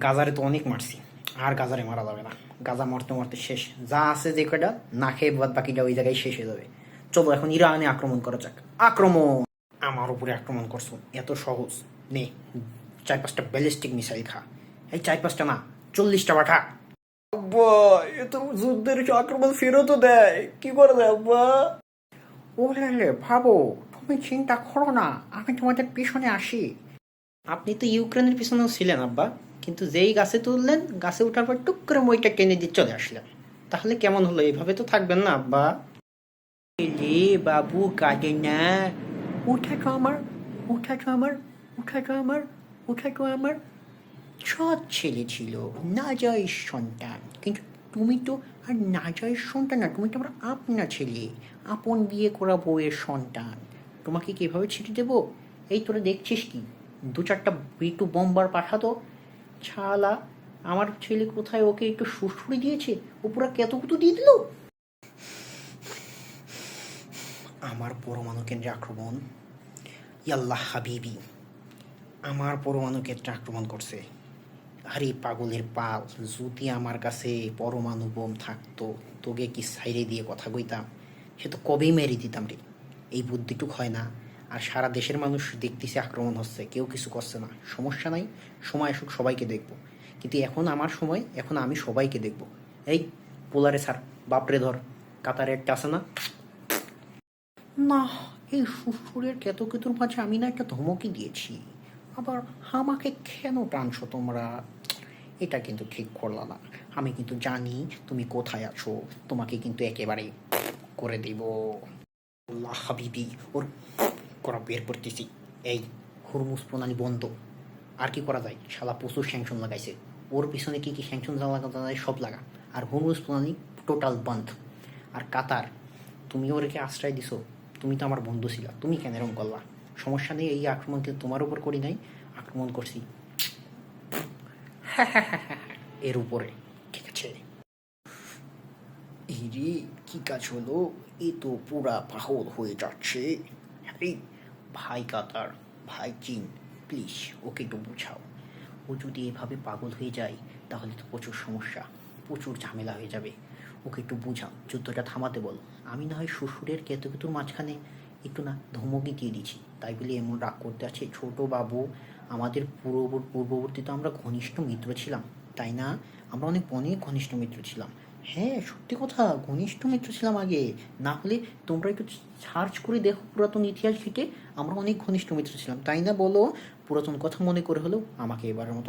গাজারে তো অনেক মারছি, আর গাজারে মারা যাবে না। গাজা মরতে মরতে শেষ, যা আছে যে কয়টা না খেয়ে বাদ বাকিটা ওই জায়গায় শেষ হয়ে যাবে। চলো এখন ইরানে আক্রমণ করা যাক। আক্রমণ! আমার উপরে আক্রমণ করছো, এত সহজ? নে, 4-5টা ব্যালিস্টিক মিসাইল খা। এই 4-5টা না, 40টা পাঠা। আব্বা, এ তো যুদ্ধের আক্রমণ ফেরতও দেয়, কি করে দেয় আব্বা? ওরে ভাবো, তুমি চিন্তা করো না, আমি তোমাদের পিছনে আসি। আপনি তো ইউক্রেনের পিছনেও ছিলেন আব্বা, কিন্তু যেই গাছে তুললেন, গাছে ওঠার পর টুক করে মইটা টেনে দিয়ে চলে আসলেন। তাহলে কেমন হলো? এইভাবে তো থাকবেন না আব্বা। রে বাবু, কাঁদে না। ওঠাটো আমার, ওঠাটো আমার, ওঠাটো আমার, ওঠাটো আমার সৎ ছেলে ছিল, নাজাইজ সন্তান। কিন্তু তুমি তো আর নাজাইজ সন্তান না, তুমি তো আমার আপনা ছেলে, আপন বিয়ে করা বউয়ের সন্তান। তোমাকে কিভাবে ছেড়ে দেবো? এই তোরা দেখছিস কি, 2-4টা বিটু বোম্বার পাঠাতো। ছালা, আমার ছেলে কোথায়, ওকে একটু সুড়সুড়ি দিয়েছে, ও পুরো কেতকুতু দিয়ে দিল। আমার পরমাণু কেন্দ্রে আক্রমণ! ইয়াল্লাহ হাবিবি, আমার পরমাণু কেন্দ্রে আক্রমণ করছে। আরে পাগলের পাল, যদি আমার কাছে পরমাণু বোম থাকতো, তোকে কি সাইরে দিয়ে কথা কইতাম? সে তো কবেই মেরে দিতাম রে। এই বুদ্ধিটুক হয় না। আর সারা দেশের মানুষ দেখতেছে আক্রমণ হচ্ছে, কেউ কিছু করছে না। সমস্যা নাই, সময় আসুক সবাইকে দেখব। কিন্তু এখন আমার সময়, এখন আমি সবাইকে দেখব। এই পোলারে স্যার, বাপরে ধর, কাতারে একটা আছে না? না, এই শ্বশুরের কেতকেতুর মাঝে আমি না একটা ধমকি দিয়েছি, আবার আমাকে কেন টানছো তোমরা? এটা কিন্তু ঠিক করলা না। আমি কিন্তু জানি তুমি কোথায় আছো, তোমাকে কিন্তু একেবারে করে দিব। আল্লাহ হাবিবি, ওর করা বের করতেছি। এই হুরমুজ প্রণালী বন্ধ। আর কি করা যায়? শালা প্রচুর স্যাংশন লাগাইছে, ওর পিছনে কি কি স্যাংশন লাগাতে যায় সব লাগা। আর হুরমুজ প্রণালী টোটাল বন্ধ। আর কাতার, তুমি ওরকে আশ্রয় দিছো, তুমি তো আমার বন্ধু ছিল, তুমি কেন এরকম করলা? সমস্যা নেই, এই আক্রমণ কিন্তু তোমার উপর করি নাই, আক্রমণ করছি এর উপরে, ঠিক আছে? এই রে, কি কাজ হলো? এ তো পুরা পাগল হয়ে যাচ্ছে। এই ভাই কাতার, ভাই চীন, প্লিজ ওকে একটু বোঝাও। ও যদি এভাবে পাগল হয়ে যায়, তাহলে তো প্রচুর সমস্যা, প্রচুর ঝামেলা হয়ে যাবে। ওকে একটু বুঝাও, যুদ্ধটা থামাতে বলো। আমি না হয় শ্বশুরের কেতুকেতুর মাঝখানে একটু না ধমকি দিয়ে দিচ্ছি, তাই বলে এমন রাগ করতে আছে? ছোট বাবু, আমাদের পূর্ববর্তী তো আমরা ঘনিষ্ঠ মিত্র ছিলাম, তাই না? আমরা অনেক অনেক ঘনিষ্ঠ মিত্র ছিলাম। হ্যাঁ, সত্যি কথা, ঘনিষ্ঠ মিত্র ছিলাম আগে। না হলে তোমরা একটু সার্চ করে দেখো পুরাতন ইতিহাস ঘেঁটে, আমরা অনেক ঘনিষ্ঠ মিত্র ছিলাম, তাই না বলো? পুরাতন কথা মনে করে হলেও আমাকে এবারের মতো